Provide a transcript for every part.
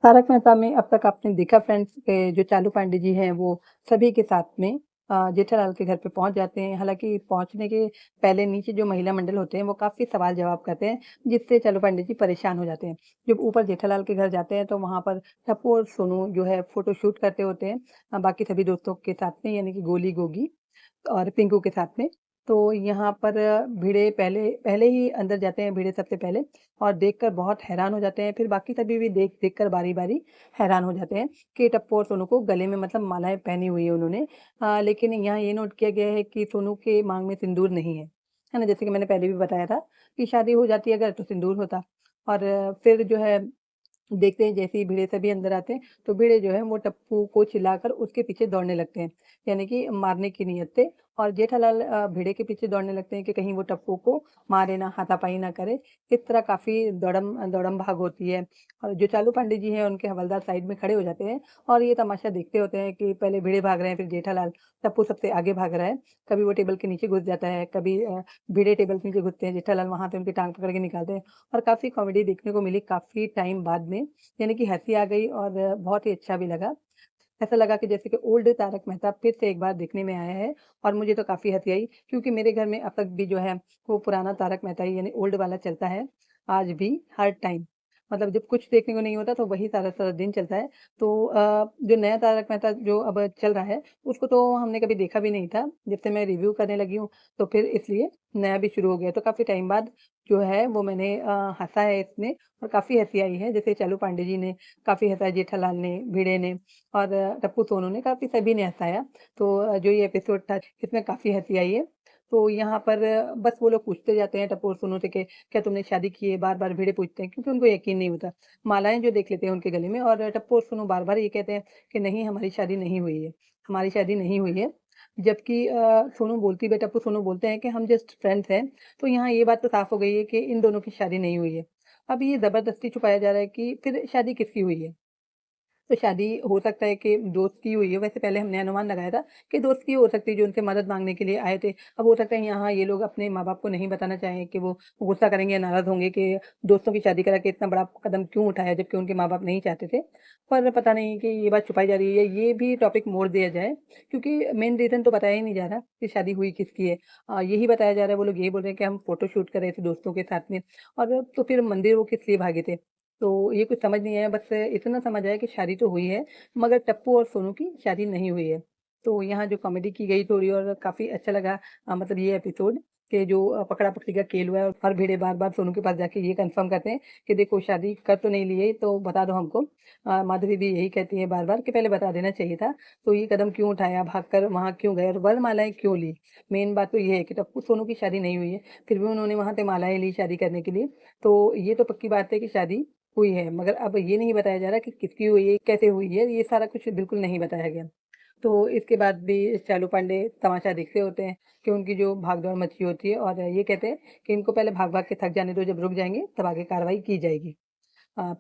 तारक मेहता में अब तक आपने देखा फ्रेंड्स जो चालू पांडे जी हैं वो सभी के साथ में जेठालाल के घर पे पहुँच जाते हैं। हालाँकि पहुँचने के पहले नीचे जो महिला मंडल होते हैं वो काफ़ी सवाल-जवाब करते हैं, जिससे चालू पांडे जी परेशान हो जाते हैं। जब ऊपर जेठालाल के घर जाते हैं तो वहाँ पर टप्पू और सोनू जो है फ़ोटो शूट करते होते हैं बाकी सभी दोस्तों के साथ में यानी कि गोली, गोगी और पिंकू के साथ में। तो यहाँ पर भिड़े पहले पहले ही अंदर जाते हैं भिड़े सबसे पहले और देखकर बहुत हैरान हो जाते हैं। फिर बाकी सभी भी देख कर बारी-बारी हैरान हो जाते हैं कि टप्पू और सोनू को गले में मतलब मालाएँ पहनी हुई है उन्होंने। लेकिन यहाँ ये नोट किया गया है कि सोनू के माँग में सिंदूर नहीं है ना? जैसे कि मैंने पहले भी बताया था कि शादी हो जाती अगर तो सिंदूर होता और फिर जो है देखते हैं जैसे ही भिड़े सभी अंदर आते हैं, तो भिड़े जो है वो टप्पू को चिल्लाकर उसके पीछे दौड़ने लगते हैं, यानी कि मारने की नीयत से और जेठालाल भिड़े के पीछे दौड़ने लगते हैं कि कहीं वो टप्पू को मारे ना, हाथापाई ना करे। इस तरह काफ़ी दौड़म-भाग होती है और जो चालू पांडे जी हैं, उनके हवलदार साइड में खड़े हो जाते हैं और ये तमाशा देखते होते हैं कि पहले भिड़े भाग रहे हैं, फिर जेठालाल, टप्पू सबसे आगे भाग रहा है। कभी वो टेबल के नीचे घुस जाता है, कभी भिड़े टेबल के नीचे घुसते हैं, जेठालाल वहाँ पे उनकी टाँग पकड़ के निकालते हैं और काफ़ी कॉमेडी देखने को मिली काफ़ी टाइम बाद में। यानी कि हँसी आ गई और बहुत ही अच्छा भी लगा। ऐसा लगा कि जैसे कि ओल्ड तारक मेहता फिर से एक बार देखने में आया है और मुझे तो काफ़ी हँसी आई क्योंकि मेरे घर में अब तक भी जो है वो पुराना तारक मेहता ही यानी ओल्ड वाला चलता है, आज भी हर टाइम। मतलब जब कुछ देखने को नहीं होता तो वही सारा-सारा दिन चलता है। तो जो नया तारक मेहता जो अब चल रहा है, उसको तो हमने कभी देखा भी नहीं था। जब से मैं रिव्यू करने लगी हूँ, तो फिर इसलिए नया भी शुरू हो गया। तो काफ़ी टाइम बाद जो है वो मैंने हँसा है इसमें और काफ़ी हँसी आई है। जैसे चालू पांडे जी ने काफ़ी हँसाया, जेठालाल ने, भिड़े ने और टप्पू सोनू ने काफ़ी सभी ने हँसाया। तो जो ये एपिसोड था इसमें काफ़ी हँसी आई है। तो यहाँ पर बस वो लोग पूछते जाते हैं टप्पू और सोनू से कि क्या तुमने शादी की है? बार-बार भिड़े पूछते हैं क्योंकि उनको यकीन नहीं होता। मालाएँ जो देख लेते हैं उनके गले में और टप्पू और सोनू बार-बार ये कहते हैं कि नहीं हमारी शादी नहीं हुई है, हमारी शादी नहीं हुई है। जबकि सोनू बोलती है टप्पू सोनू बोलते हैं कि हम जस्ट फ्रेंड्स हैं। तो यहाँ ये बात तो साफ़ हो गई है कि इन दोनों की शादी नहीं हुई है। अब ये ज़बरदस्ती छुपाया जा रहा है कि फिर शादी किसकी हुई है? तो शादी हो सकता है कि दोस्त की हुई है, वैसे पहले हमने अनुमान लगाया था कि दोस्त की हो सकती है जो उनसे मदद माँगने के लिए आए थे। अब हो सकता है यहाँ ये लोग अपने माँ-बाप को नहीं बताना चाहें कि वो गुस्सा करेंगे या नाराज़ होंगे कि दोस्तों की शादी करा के इतना बड़ा कदम क्यों उठाया जबकि उनके माँ-बाप नहीं चाहते थे। पर पता नहीं कि ये बात छुपाई जा रही है, ये भी टॉपिक मोड़ दिया जाए क्योंकि मेन रीज़न तो बताया ही नहीं जा रहा कि शादी हुई किसकी है। यही बताया जा रहा है, वो लोग यही बोल रहे हैं कि हम फ़ोटो शूट कर रहे थे दोस्तों के साथ में और तो फिर मंदिर वो किस लिए भागे थे? तो ये कुछ समझ नहीं आया, बस इतना समझ आया कि शादी तो हुई है, मगर टप्पू और सोनू की शादी नहीं हुई है। तो यहाँ जो कॉमेडी की गई थोड़ी और काफ़ी अच्छा लगा मतलब ये एपिसोड कि जो पकड़ा-पकड़ी का खेल हुआ है और हर भिड़े बार-बार सोनू के पास जाके ये कन्फर्म करते हैं कि देखो शादी कर तो नहीं ली है, तो बता दो हमको। माधुरी भी यही कहती है बार-बार कि पहले बता देना चाहिए था, तो ये कदम क्यों उठाया, भागकर वहाँ क्यों गए और वरमालाएँ क्यों ली? मेन बात तो ये है कि टप्पू सोनू की शादी नहीं हुई है, फिर भी उन्होंने वहाँ से मालाएँ ली शादी करने के लिए। तो ये तो पक्की बात है कि शादी हुई है, मगर अब ये नहीं बताया जा रहा कि किसकी हुई है, कैसे हुई है, ये सारा कुछ बिल्कुल नहीं बताया गया। तो इसके बाद भी चालू पांडे तमाशा देखते होते हैं कि उनकी जो भाग-दौड़ मची होती है और ये कहते हैं कि इनको पहले भाग-भाग के थक जाने दो, जब रुक जाएँगे तब आगे कार्रवाई की जाएगी।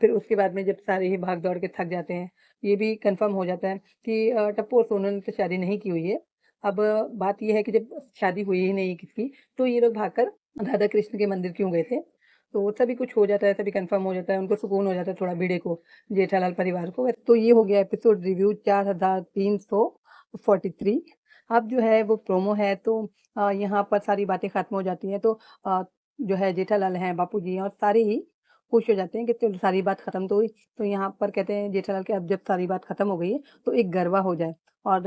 फिर उसके बाद में जब सारे ही भाग-दौड़ के थक जाते हैं, ये भी कन्फर्म हो जाता है कि टप्पू और सोनू ने तो शादी नहीं की हुई है। अब बात ये है कि जब शादी हुई ही नहीं किसकी, तो ये लोग भागकर राधा कृष्ण के मंदिर क्यों गए थे? तो सभी कुछ हो जाता है, सभी कन्फर्म हो जाता है, उनको सुकून हो जाता है थोड़ा भिड़े को, जेठालाल परिवार को। तो ये हो गया एपिसोड रिव्यू 4343। अब जो है वो प्रोमो है तो यहाँ पर सारी बातें खत्म हो जाती हैं तो जो है जेठालाल हैं, बापूजी हैं और सारे ही खुश हो जाते हैं कि चलो सारी बात खत्म तो हुई। तो यहाँ पर कहते हैं जेठालाल कि अब जब सारी बात खत्म हो गई है, तो एक गरबा हो जाए और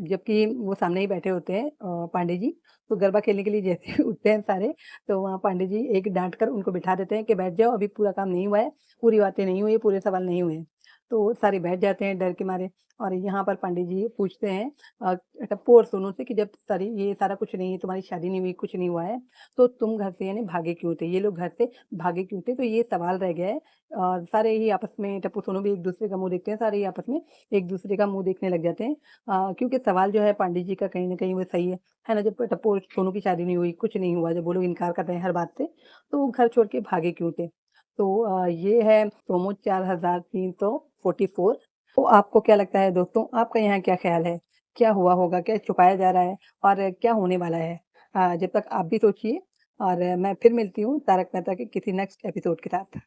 जबकि वो सामने ही बैठे होते हैं पांडे जी, तो गरबा खेलने के लिए जैसे ही उठते हैं सारे, तो वहाँ पांडे जी एक डाँट कर उनको बिठा देते हैं कि बैठ जाओ अभी पूरा काम नहीं हुआ है, पूरी बातें नहीं हुई है, पूरे सवाल नहीं हुए हैं। तो सारे बैठ जाते हैं डर के मारे और यहाँ पर पांडे जी पूछते हैं अ, टप्पू और सोनू से कि जब सारी ये सारा कुछ नहीं है, तुम्हारी शादी नहीं हुई, कुछ नहीं हुआ है, तो तुम घर से यानी भागे क्यों थे? ये लोग घर से भागे क्यों थे? तो ये सवाल रह गया है और सारे ही आपस में टप्पू सोनू भी एक-दूसरे का मुँह देखते हैं, सारे ही आपस में एक-दूसरे का मुँह देखने लग जाते हैं। क्योंकि सवाल जो है पांडे जी का कहीं न कहीं वो सही है ना? जब टप्पू और सोनू की शादी नहीं हुई, कुछ नहीं हुआ, जब वो लोग इनकार कर रहे हैं हर बात से, तो वो घर छोड़ के भागे क्यों थे? तो ये है प्रोमो 4344। तो आपको क्या लगता है दोस्तों, आपका यहाँ क्या ख़्याल है? क्या हुआ होगा? क्या छुपाया जा रहा है? और क्या होने वाला है? जब तक आप भी सोचिए और मैं फिर मिलती हूँ तारक मेहता के किसी नेक्स्ट एपिसोड के साथ।